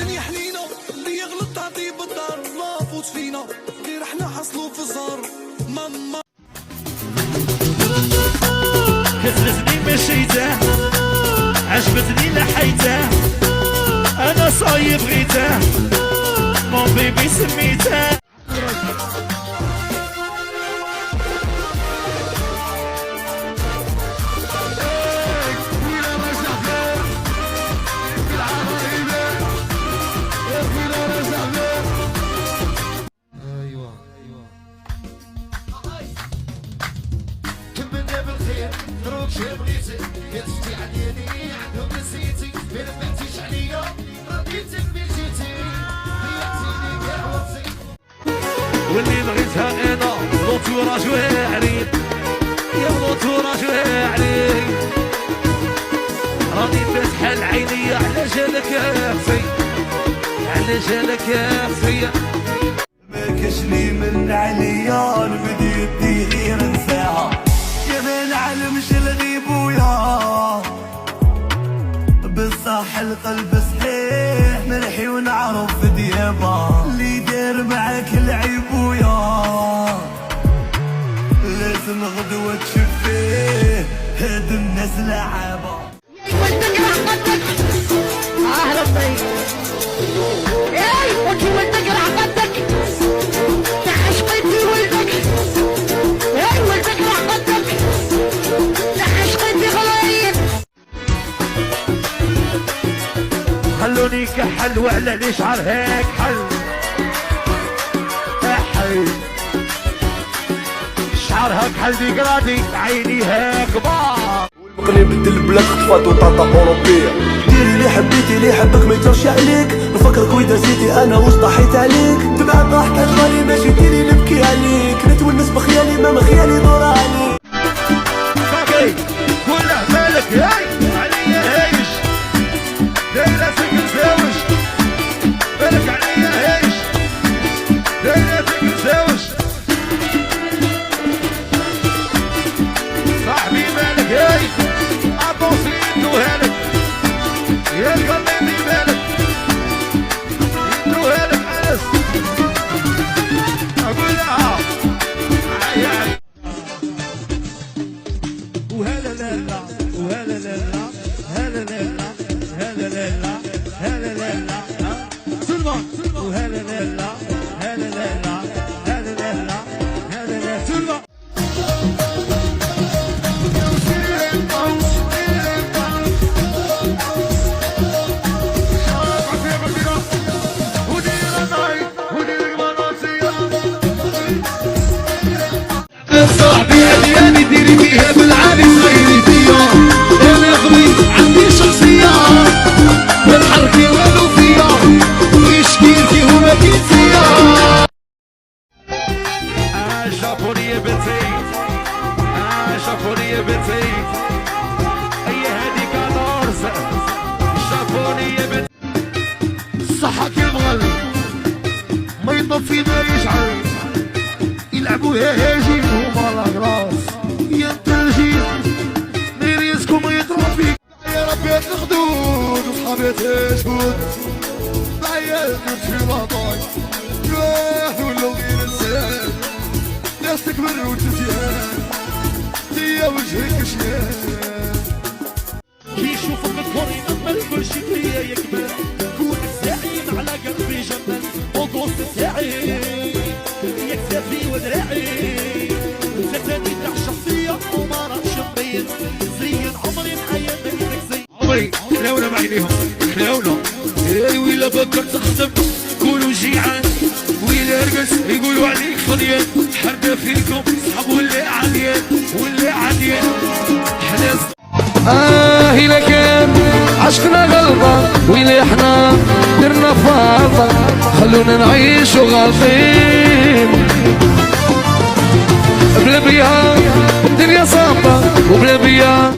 الدنيا حنينة اللي يغلط تعطيه بالدار ما فوت فينا غير احنا حصلو في الزهر ماما كثرتني مشيته عجبتني لحيته انا صايب غيته مون بيبي سميته واللي بغيتها انا لوطوراج واعرين يا لوطوراج واعرين راني فاتحه العينيه على جالك يا اختي على جالك يا اختي ما كشني من عليا نبدي يدي غير نساها يا ما نعلمش الغيب ويا بصح القلب صحيح مرحي ونعرف ديابا اللي دار معاك العيب ويا لازم غدوة تشوف فيه هاد الناس لعابة ولدك راح قدك اهلا بيك اي ولدك راح قدك تعشقتي ولدك اي ولدك راح قدك تعشقتي غلايب خلوني كحل وعلى لي شعر هيك حل حل شعرها كحل ديكراتي عيني هيك بار المقلب بدل بلاك خطفات وطاطا اوروبيه ديري اللي حبيتي اللي حبك ما يترش عليك نفكرك وإذا زيتي انا واش ضحيت عليك تبع طاحت الغالي ماشي ديري نبكي عليك نتونس بخيالي ما خيالي دور عليك باقي كله مالك هاي عليا هيش دايره فكر زاوج بالك عليا هيش دايره فكر زاوج صاحبي مالك هاي عطوسي يدوها لك يا القلبي مالك يدوها لك انس اقول لها عيالي وهلا لا لا وهلا لا لا هلا لا لا هلا لا لا هلا لا لا سلمان وهلا لا لا هلا لا لا هلا لا لا هلا لا سلمان صاحبي عدياني ديري فيها بالعالي صغيري فيا انا اغني عندي شخصية ما تحركي والو فيا ويشكيلكي هما كيف فيا جابونية بنتي جابونية بنتي اي هادي كادورز جابونية بنتي صحة كي بغل ما يطفي ما يشعل يلعبوا هاجين هما لاكراس يا التلجين مين يسكم يضرب فيك يا ربي الخدود وصحابي تشهد بعيال في الوطن روح ولو غير السلام ناس تكبر وتزيان يا وجهك شيان كي يشوفك تكوني نمل كل شي فيا يكبر كون زعيم على قلبي جمل وقوس سعيد يكتفي ودراعي فتاني تاع شخصية وما راحش مبين زين عمري معايا بينك زين عمري حلاونا معينيهم حلاونا يا ويلا بكر تخدم كونوا جيعان ويلا رقص يقولوا عليك فضيان حرده فيكم صحاب ولا عاديان ولا عاديان حلاس إلا كان عشقنا غلطة وإلا احنا درنا فرطة خلونا نعيشو غالطين بلا بيها الدنيا صعبة وبلا بيها